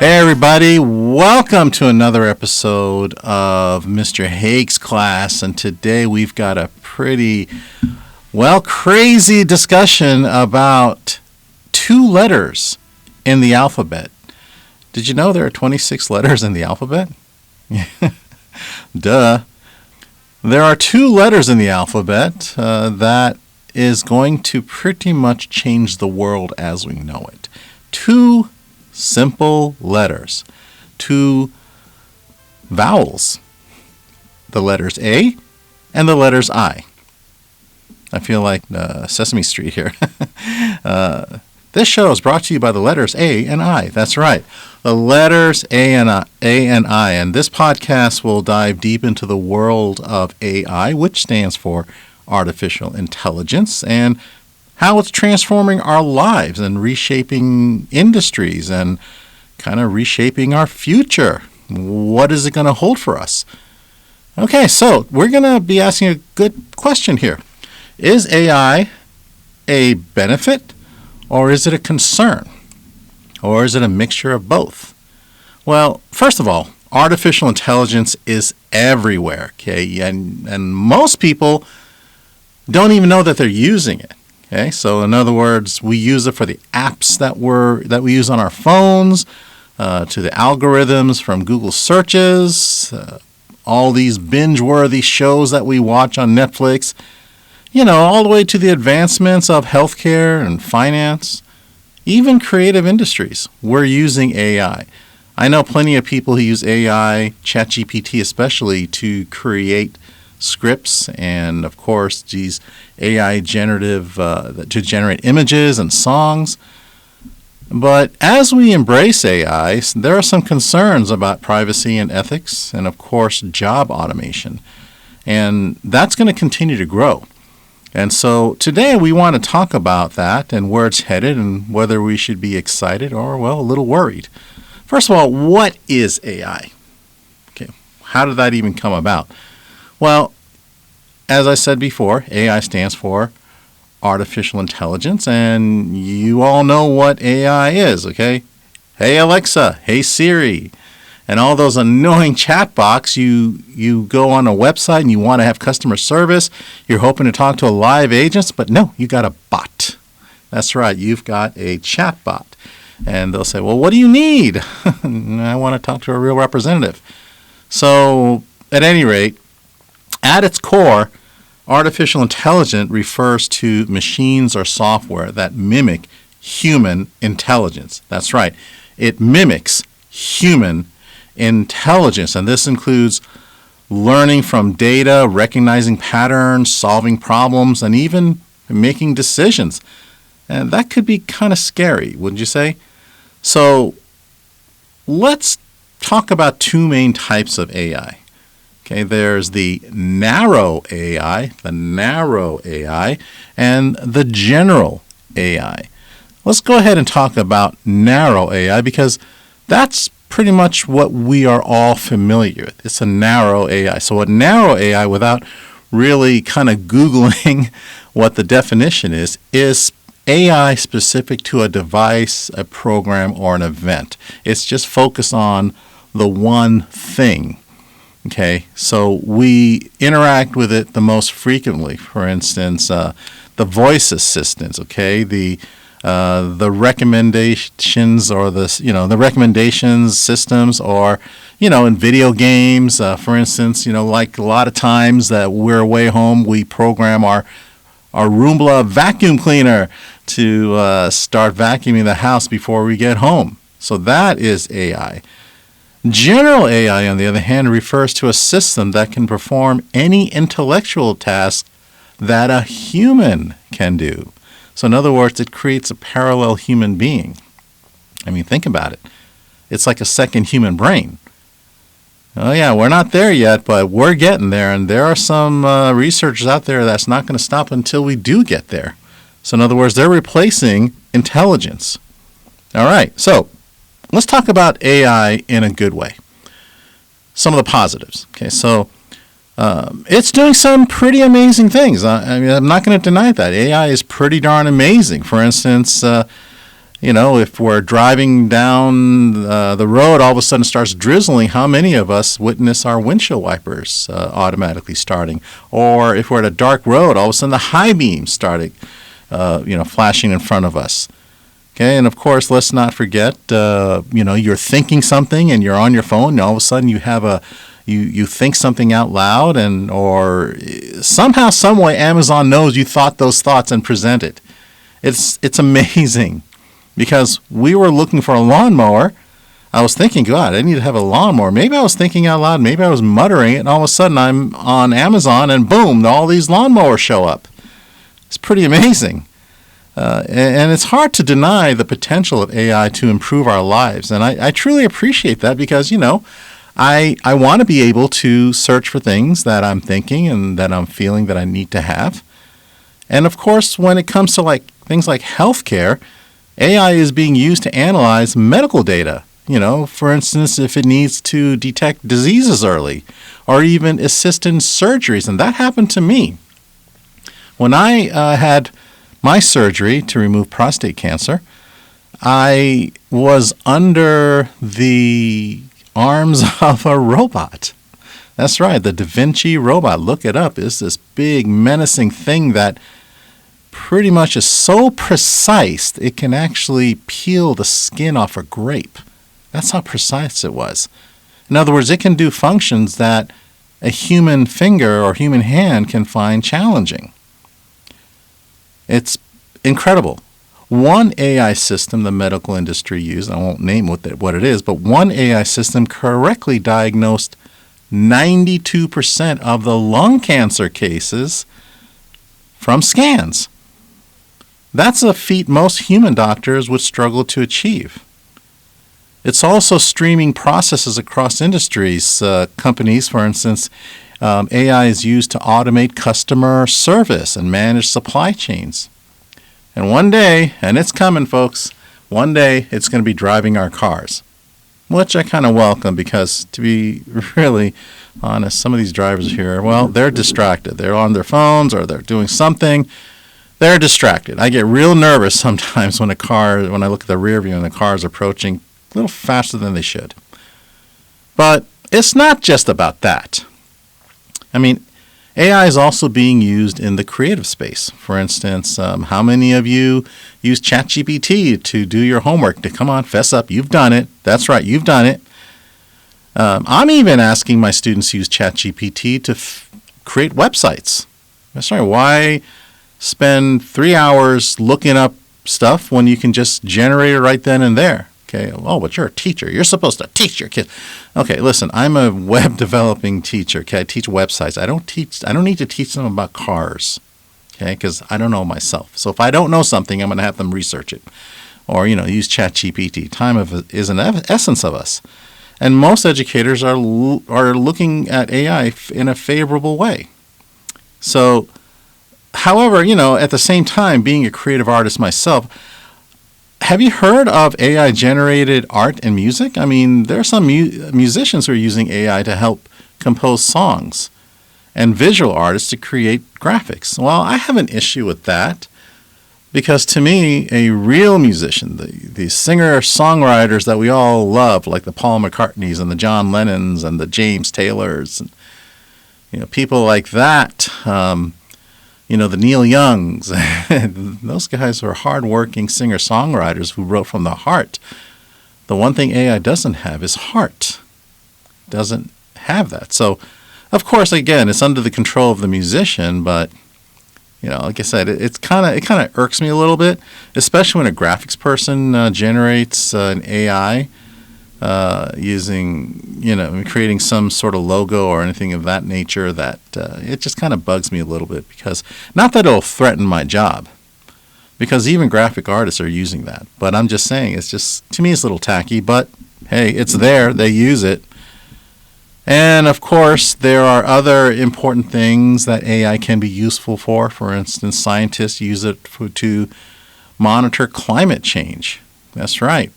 Hey everybody, welcome to another episode of Mr. Haig's class, and today we've got a pretty, crazy discussion about two letters in the alphabet. Did you know there are 26 letters in the alphabet? Duh. There are two letters in the alphabet that is going to pretty much change the world as we know it. Two simple letters, two vowels, the letters A and the letters I. I feel like Sesame Street here. This show is brought to you by the letters A and I. That's right, the letters A and I. And this podcast will dive deep into the world of AI, which stands for artificial intelligence, and how it's transforming our lives and reshaping industries and kind of reshaping our future. What is it going to hold for us? Okay, so we're going to be asking a good question here. Is AI a benefit, or is it a concern? Or is it a mixture of both? Well, first of all, artificial intelligence is everywhere, okay? And most people don't even know that they're using it. Okay, so in other words, we use it for the apps that we use on our phones, to the algorithms from Google searches, all these binge-worthy shows that we watch on Netflix, all the way to the advancements of healthcare and finance, even creative industries. We're using AI. I know plenty of people who use AI, ChatGPT especially, to create scripts and, of course, these AI generative to generate images and songs. But as we embrace AI, there are some concerns about privacy and ethics and, of course, job automation. And that's going to continue to grow. And so today we want to talk about that and where it's headed and whether we should be excited or, a little worried. First of all, what is AI? Okay, how did that even come about? Well, as I said before, AI stands for artificial intelligence, and you all know what AI is, okay? Hey Alexa, hey Siri, and all those annoying chat box. You go on a website and you want to have customer service. You're hoping to talk to a live agent, but no, you got a bot. That's right, you've got a chat bot. And they'll say, well, what do you need? I want to talk to a real representative. So at any rate, at its core, artificial intelligence refers to machines or software that mimic human intelligence. That's right. It mimics human intelligence, and this includes learning from data, recognizing patterns, solving problems, and even making decisions. And that could be kind of scary, wouldn't you say? So let's talk about two main types of AI. Okay, there's the narrow AI, and the general AI. Let's go ahead and talk about narrow AI because that's pretty much what we are all familiar with. It's a narrow AI. So a narrow AI, without really kind of Googling what the definition is AI specific to a device, a program, or an event. It's just focused on the one thing. Okay, so we interact with it the most frequently. For instance, the voice assistants. Okay, the recommendations or the recommendations systems, or in video games. For instance, like a lot of times that we're away home, we program our Roomba vacuum cleaner to start vacuuming the house before we get home. So that is AI. General AI, on the other hand, refers to a system that can perform any intellectual task that a human can do. So in other words, it creates a parallel human being. I mean, think about it. It's like a second human brain. Oh yeah, we're not there yet, but we're getting there, and there are some researchers out there that's not going to stop until we do get there. So in other words, they're replacing intelligence. All right, so let's talk about AI in a good way. Some of the positives. Okay, so it's doing some pretty amazing things. I'm not going to deny that. AI is pretty darn amazing. For instance, If we're driving down the road, all of a sudden it starts drizzling, how many of us witness our windshield wipers automatically starting? Or if we're at a dark road, all of a sudden the high beams started, flashing in front of us. Okay, and of course, let's not forget, you're thinking something and you're on your phone, and all of a sudden you have you think something out loud, or somehow, some way, Amazon knows you thought those thoughts and present it. It's amazing. Because we were looking for a lawnmower. I was thinking, God, I need to have a lawnmower. Maybe I was thinking out loud. Maybe I was muttering it. And all of a sudden, I'm on Amazon, and boom, all these lawnmowers show up. It's pretty amazing. And it's hard to deny the potential of AI to improve our lives. And I truly appreciate that because, I want to be able to search for things that I'm thinking and that I'm feeling that I need to have. And, of course, when it comes to things like healthcare, AI is being used to analyze medical data. For instance, if it needs to detect diseases early or even assist in surgeries. And that happened to me. When I had my surgery to remove prostate cancer, I was under the arms of a robot. That's right, the Da Vinci robot. Look it up. It's this big, menacing thing that pretty much is so precise it can actually peel the skin off a grape. That's how precise it was. In other words, it can do functions that a human finger or human hand can find challenging. It's incredible. One AI system the medical industry used, I won't name what it is, but one AI system correctly diagnosed 92% of the lung cancer cases from scans. That's a feat most human doctors would struggle to achieve. It's also streaming processes across industries. Companies, for instance, AI is used to automate customer service and manage supply chains. And one day, and it's coming, folks, one day it's going to be driving our cars, which I kind of welcome because, to be really honest, some of these drivers here, well, they're distracted. They're on their phones or they're doing something. They're distracted. I get real nervous sometimes when I look at the rear view and the car is approaching a little faster than they should. But it's not just about that. I mean, AI is also being used in the creative space. For instance, how many of you use ChatGPT to do your homework? Come on, fess up. You've done it. That's right, you've done it. I'm even asking my students to use ChatGPT to create websites. That's right. Why spend 3 hours looking up stuff when you can just generate it right then and there? Okay, oh, but you're a teacher. You're supposed to teach your kids. Okay, listen, I'm a web developing teacher. Okay, I teach websites. I don't need to teach them about cars. Okay, because I don't know myself. So if I don't know something, I'm going to have them research it. Or, use ChatGPT. Time is an essence of us. And most educators are looking at AI in a favorable way. So, however, at the same time, being a creative artist myself, have you heard of AI-generated art and music? I mean, there are some musicians who are using AI to help compose songs and visual artists to create graphics. Well, I have an issue with that because to me, a real musician, the singer-songwriters that we all love, like the Paul McCartneys and the John Lennons and the James Taylors, and, people like that, the Neil Youngs, those guys are hardworking singer-songwriters who wrote from the heart. The one thing AI doesn't have is heart. Doesn't have that. So, of course, again, it's under the control of the musician, but, like I said, it kind of irks me a little bit, especially when a graphics person generates an AI using, creating some sort of logo or anything of that nature, that it just kind of bugs me a little bit because, not that it'll threaten my job, because even graphic artists are using that. But I'm just saying, to me, it's a little tacky, but hey, it's there, they use it. And of course, there are other important things that AI can be useful for. For instance, scientists use it to monitor climate change. That's right.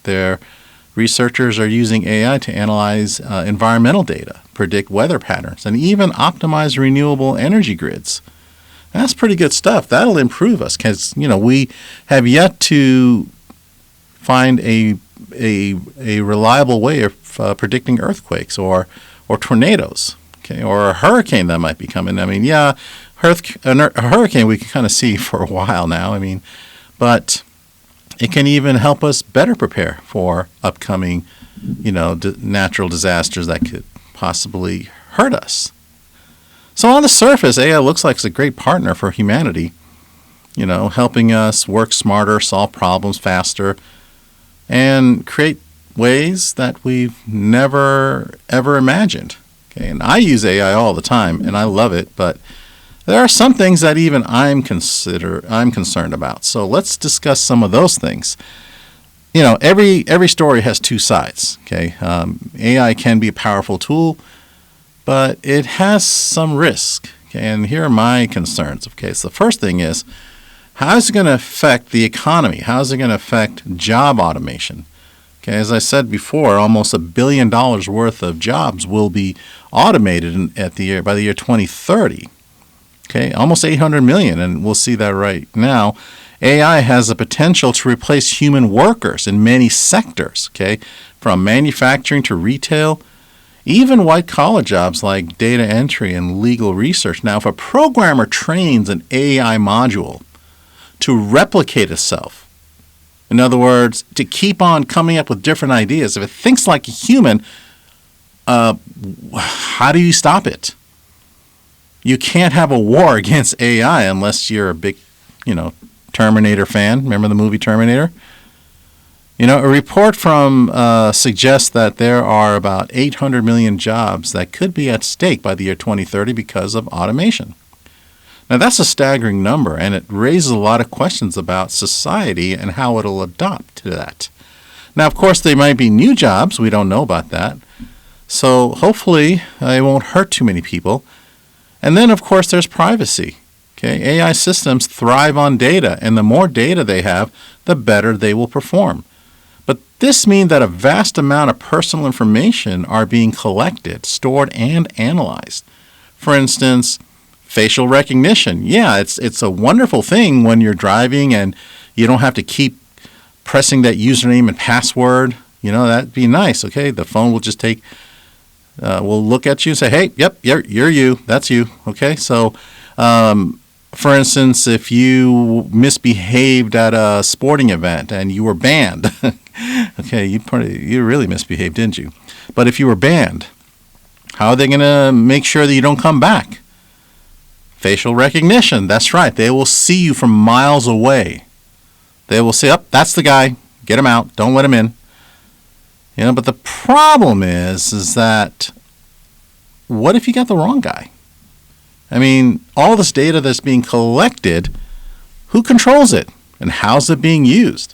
Researchers are using AI to analyze environmental data, predict weather patterns, and even optimize renewable energy grids. That's pretty good stuff. That'll improve us because, we have yet to find a reliable way of predicting earthquakes or tornadoes, okay, or a hurricane that might be coming. I mean, yeah, a hurricane we can kind of see for a while now. I mean, but it can even help us better prepare for upcoming, natural disasters that could possibly hurt us. So on the surface, AI looks like it's a great partner for humanity, helping us work smarter, solve problems faster, and create ways that we've never, ever imagined. Okay, and I use AI all the time, and I love it, but there are some things that even I'm concerned about. So let's discuss some of those things. Every story has two sides. Okay, AI can be a powerful tool, but it has some risk. Okay, and here are my concerns. Okay, so the first thing is, how is it going to affect the economy? How is it going to affect job automation? Okay, as I said before, almost $1 billion worth of jobs will be automated by the year 2030. Okay, almost 800 million, and we'll see that right now. AI has the potential to replace human workers in many sectors, okay, from manufacturing to retail, even white-collar jobs like data entry and legal research. Now, if a programmer trains an AI module to replicate itself, in other words, to keep on coming up with different ideas, if it thinks like a human, how do you stop it? You can't have a war against AI unless you're a big, Terminator fan. Remember the movie Terminator? A report from suggests that there are about 800 million jobs that could be at stake by the year 2030 because of automation. Now, that's a staggering number, and it raises a lot of questions about society and how it'll adapt to that. Now, of course, there might be new jobs. We don't know about that. So hopefully it won't hurt too many people. And then, of course, there's privacy. Okay, AI systems thrive on data, and the more data they have, the better they will perform. But this means that a vast amount of personal information are being collected, stored, and analyzed. For instance, facial recognition. Yeah, it's a wonderful thing when you're driving and you don't have to keep pressing that username and password. That'd be nice. Okay, the phone will just will look at you and say, hey, yep, you're you. That's you. Okay, so for instance, if you misbehaved at a sporting event and you were banned, okay, you really misbehaved, didn't you? But if you were banned, how are they going to make sure that you don't come back? Facial recognition. That's right. They will see you from miles away. They will say, that's the guy. Get him out. Don't let him in. But the problem is that what if you got the wrong guy? I mean, all this data that's being collected, who controls it? And how's it being used?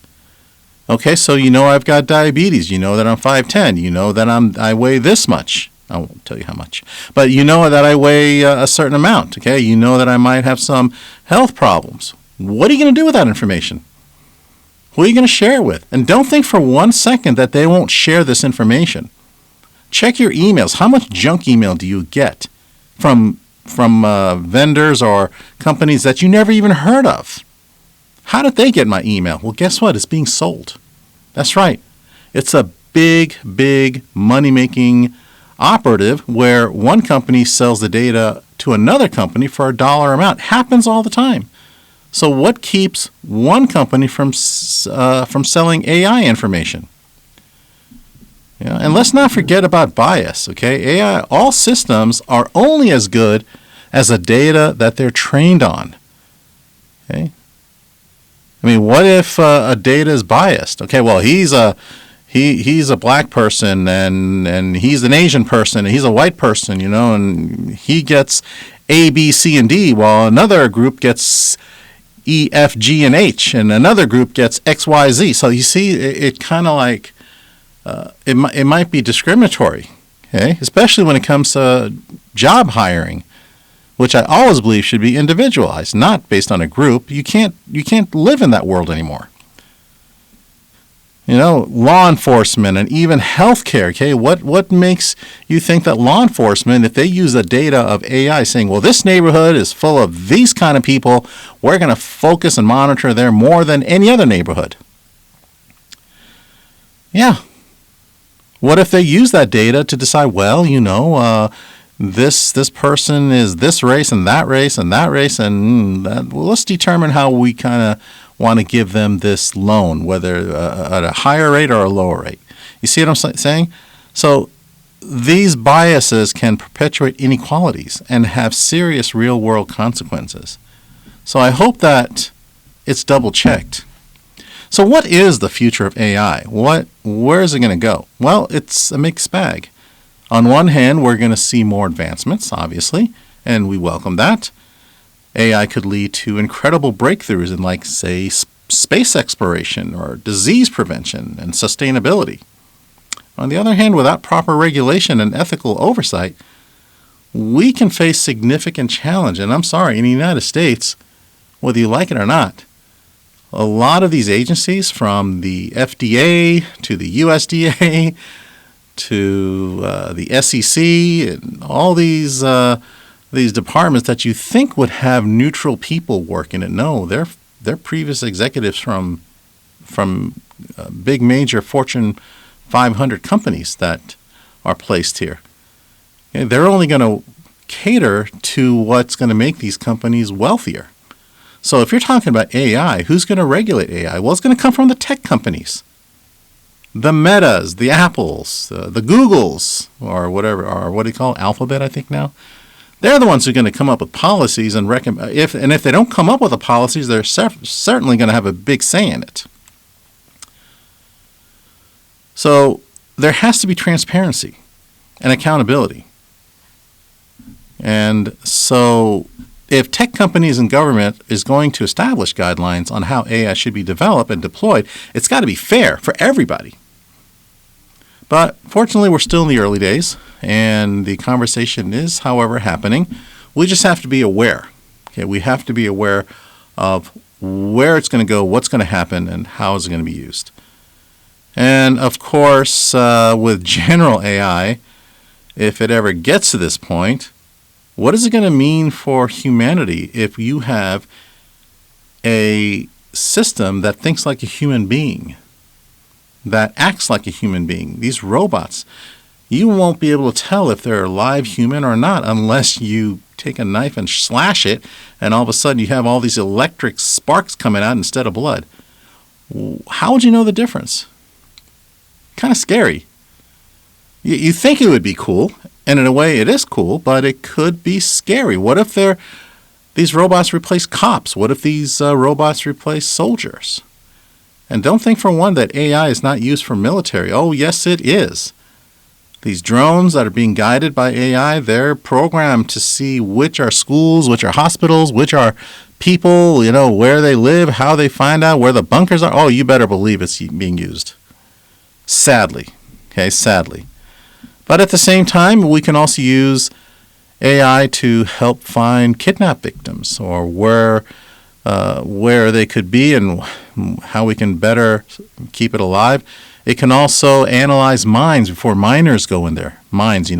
Okay, so I've got diabetes. You know that I'm 5'10". You know that I weigh this much. I won't tell you how much. But you know that I weigh a certain amount. Okay, you know that I might have some health problems. What are you going to do with that information? Who are you going to share it with? And don't think for 1 second that they won't share this information. Check your emails. How much junk email do you get from vendors or companies that you never even heard of? How did they get my email? Well, guess what? It's being sold. That's right. It's a big, big money-making operative where one company sells the data to another company for a dollar amount. Happens all the time. So what keeps one company from selling AI information? And let's not forget about bias. Okay, AI, all systems are only as good as the data that they're trained on. Okay, I mean, what if a data is biased? Okay, well, he's a black person and he's an Asian person and he's a white person, and he gets A, B, C, and D, while another group gets E, F, G, and H, and another group gets X, Y, Z. So you see, it kind of like it might be discriminatory, okay? Especially when it comes to job hiring, which I always believe should be individualized, not based on a group. You can't live in that world anymore. Law enforcement and even healthcare. Okay, what makes you think that law enforcement, if they use the data of AI saying, well, this neighborhood is full of these kind of people, we're going to focus and monitor there more than any other neighborhood? Yeah. What if they use that data to decide, well, this person is this race and that race and that race, and well, let's determine how we kind of want to give them this loan, whether at a higher rate or a lower rate. You see what I'm saying? So these biases can perpetuate inequalities and have serious real-world consequences. So I hope that it's double-checked. So what is the future of AI? Where is it going to go? Well, it's a mixed bag. On one hand, we're going to see more advancements, obviously, and we welcome that. AI could lead to incredible breakthroughs in, like, say, space exploration or disease prevention and sustainability. On the other hand, without proper regulation and ethical oversight, we can face significant challenge. And I'm sorry, in the United States, whether you like it or not, a lot of these agencies, from the FDA to the USDA to the SEC and all these departments that you think would have neutral people working it, no, they're previous executives from big major Fortune 500 companies that are placed here. Okay, they're only going to cater to what's going to make these companies wealthier. So if you're talking about AI, who's going to regulate AI? Well, it's going to come from the tech companies. The Metas, the Apples, the Googles, or whatever, or what do you call it? Alphabet, I think now. They're the ones who are going to come up with policies and recommend. If they don't come up with the policies, they're certainly going to have a big say in it. So there has to be transparency and accountability. And so if tech companies and government is going to establish guidelines on how AI should be developed and deployed, it's got to be fair for everybody. But fortunately, we're still in the early days, and the conversation is, however, happening. We just have to be aware. Okay, we have to be aware of where it's going to go, what's going to happen, and how is it going to be used. And of course, with general AI, if it ever gets to this point, what is it going to mean for humanity if you have a system that thinks like a human being, that acts like a human being? These robots, you won't be able to tell if they're a live human or not unless you take a knife and slash it, and all of a sudden you have all these electric sparks coming out instead of blood. How would you know the difference? Kind of scary. You think it would be cool, and in a way it is cool, but it could be scary. What if these robots replace cops? What if these robots replace soldiers? And don't think for one that AI is not used for military. Oh, yes, it is. These drones that are being guided by AI, they're programmed to see which are schools, which are hospitals, which are people, where they live, how they find out where the bunkers are. Oh, you better believe it's being used. Sadly. But at the same time, we can also use AI to help find kidnap victims, or where they could be and how we can better keep it alive. It can also analyze mines before miners go in there. Mines,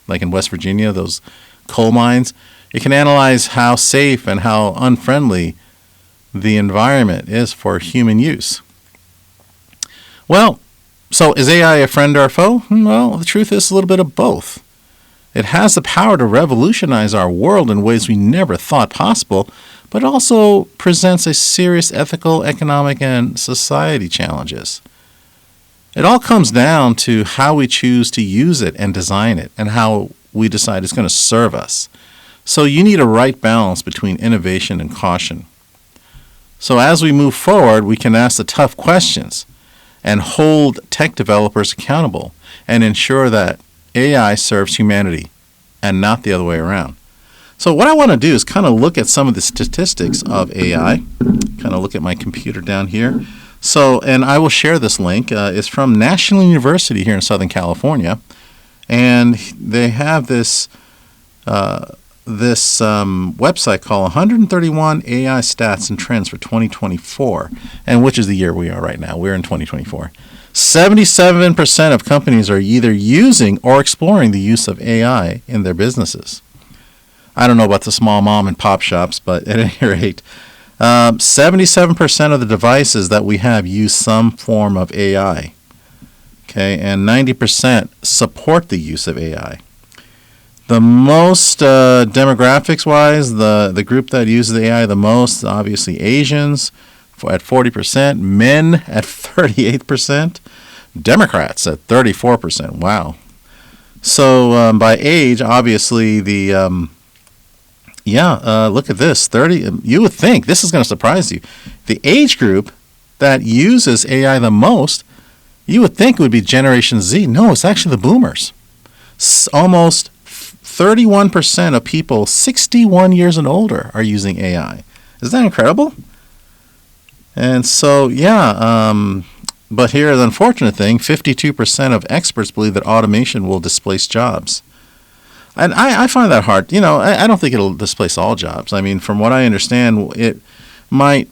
like in West Virginia, those coal mines. It can analyze how safe and how unfriendly the environment is for human use. Well, so is AI a friend or a foe? Well, the truth is a little bit of both. It has the power to revolutionize our world in ways we never thought possible, but it also presents a serious ethical, economic, and society challenges. It all comes down to how we choose to use it and design it, and how we decide it's going to serve us. So you need a right balance between innovation and caution. So as we move forward, we can ask the tough questions and hold tech developers accountable and ensure that AI serves humanity and not the other way around. So what I want to do is kind of look at some of the statistics of AI, kind of look at my computer down here. So, and I will share this link. It's from National University here in Southern California, and they have this website called 131 AI Stats and Trends for 2024, and which is the year we are right now. We're in 2024. 77% of companies are either using or exploring the use of AI in their businesses. I don't know about the small mom and pop shops, but at any rate, 77% of the devices that we have use some form of AI. Okay, and 90% support the use of AI. The most demographics-wise, the group that uses AI the most, obviously Asians at 40%, men at 38%, Democrats at 34%. Wow. So by age, obviously look at this. 30. You would think this is going to surprise you. The age group that uses AI the most, you would think it would be Generation Z. No, it's actually the boomers. Almost 31% of people 61 years and older are using AI. Isn't that incredible? And so, but here the unfortunate thing, 52% of experts believe that automation will displace jobs. And I find that hard. I don't think it'll displace all jobs. I mean, from what I understand, it might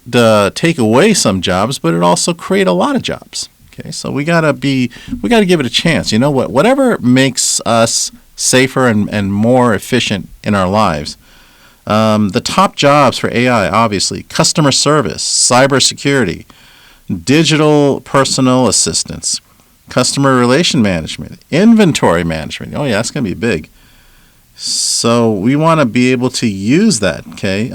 take away some jobs, but it also create a lot of jobs. Okay, so we gotta give it a chance. Whatever makes us safer and more efficient in our lives. The top jobs for AI, obviously, customer service, cybersecurity, digital personal assistance, customer relation management, inventory management. Oh yeah, that's going to be big. So we want to be able to use that. Okay,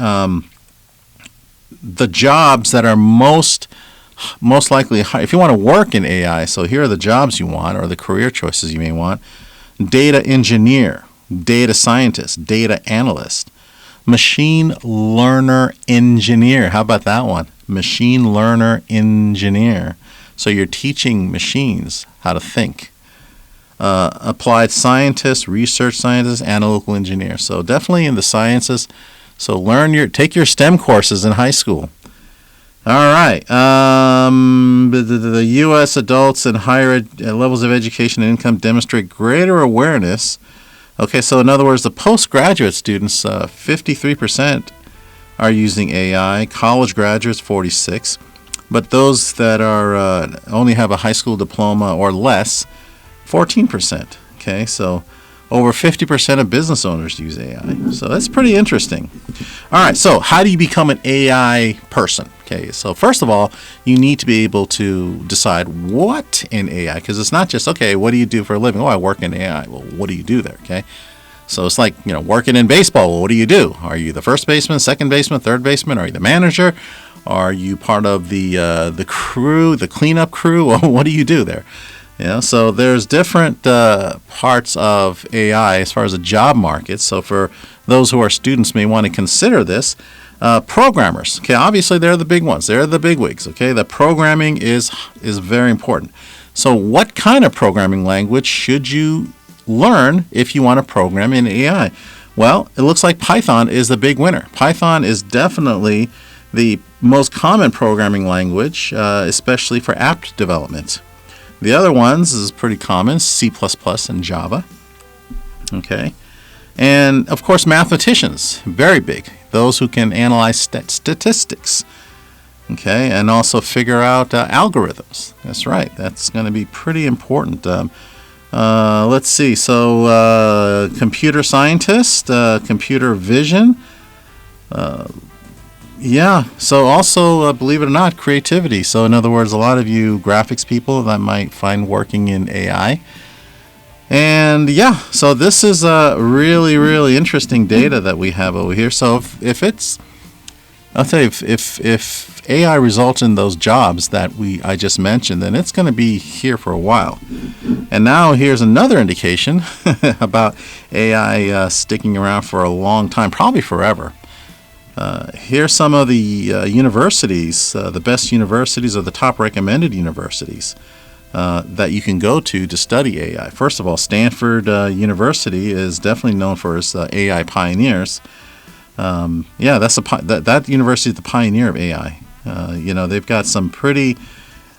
the jobs that are most likely, if you want to work in AI. So here are the jobs you want, or the career choices you may want. Data engineer, data scientist, data analyst, machine learner engineer. How about that one? Machine learner engineer. So you're teaching machines how to think. Applied scientist, research scientist, analytical engineer. So definitely in the sciences. So take your STEM courses in high school. All right. The U.S. adults in higher levels of education and income demonstrate greater awareness. Okay, so in other words, the postgraduate students, 53% are using AI. College graduates, 46%. But those that are only have a high school diploma or less, 14%. Okay, so over 50% of business owners use AI. So that's pretty interesting. All right, so how do you become an AI person? Okay, so first of all, you need to be able to decide what in AI, because it's not just, okay, what do you do for a living? Oh, I work in AI. Well, what do you do there? Okay, so it's like, working in baseball. Well, what do you do? Are you the first baseman, second baseman, third baseman? Are you the manager? Are you part of the crew, the cleanup crew? Well, what do you do there? So there's different parts of AI as far as the job market. So for those who are students may want to consider this. Programmers, okay, obviously they're the big ones. They're the big wigs, okay? The programming is very important. So what kind of programming language should you learn if you want to program in AI? Well, it looks like Python is the big winner. Python is definitely the most common programming language, especially for app development. The other ones is pretty common, C++ and Java. Okay. And, of course, mathematicians, very big. Those who can analyze statistics. Okay, and also figure out algorithms. That's right. That's going to be pretty important. Let's see. So, computer scientist, computer vision. So also, believe it or not, creativity. So in other words, a lot of you graphics people that might find working in AI. And so this is a really, really interesting data that we have over here. So I'll tell you, if AI results in those jobs that I just mentioned, then it's going to be here for a while. And now here's another indication about AI sticking around for a long time, probably forever. Here's some of the universities, the best universities or the top recommended universities that you can go to study AI. First of all, Stanford University is definitely known for its AI pioneers. That university is the pioneer of AI. They've got some pretty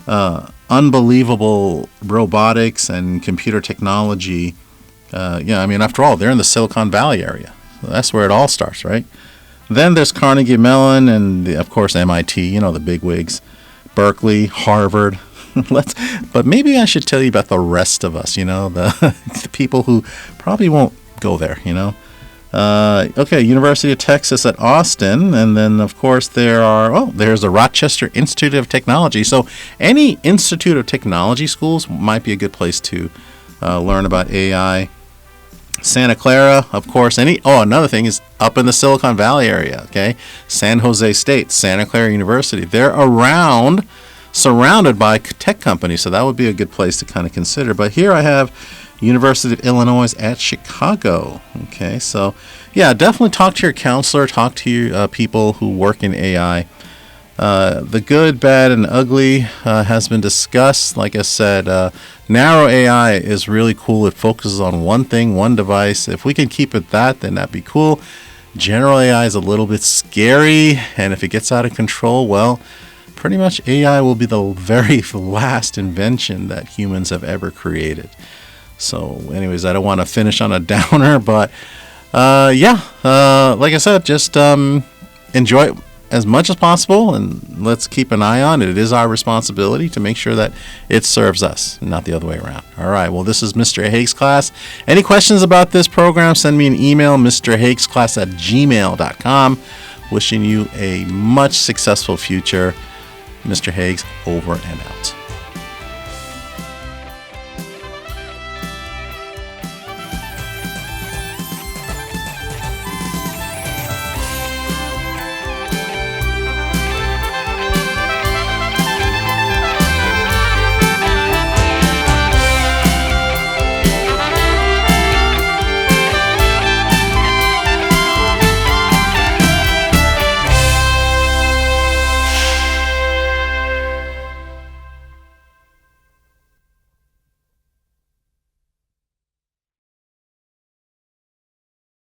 unbelievable robotics and computer technology. After all, they're in the Silicon Valley area. So that's where it all starts, right? Then there's Carnegie Mellon and, of course, MIT, the big wigs, Berkeley, Harvard. But maybe I should tell you about the rest of us, the people who probably won't go there, Okay, University of Texas at Austin, and then of course there's the Rochester Institute of Technology. So any Institute of Technology schools might be a good place to learn about AI. Santa Clara, of course. Another thing is up in the Silicon Valley area. Okay, San Jose State, Santa Clara University. They're surrounded by tech companies, so that would be a good place to kind of consider. But here I have University of Illinois at Chicago. Okay, so yeah, definitely talk to your counselor, talk to your people who work in AI. The good, bad, and ugly has been discussed. Like I said, narrow AI is really cool. It focuses on one thing, one device. If we can keep it that, then that'd be cool. General AI is a little bit scary, and if it gets out of control, well, pretty much AI will be the very last invention that humans have ever created. So anyways, I don't want to finish on a downer, but like I said, just enjoy it as much as possible, and let's keep an eye on it. It is our responsibility to make sure that it serves us, not the other way around. All right, well, this is Mr. Haig's Class. Any questions about this program, send me an email, mrhaigsclass@gmail.com. Wishing you a much successful future. Mr. Haig's over and out.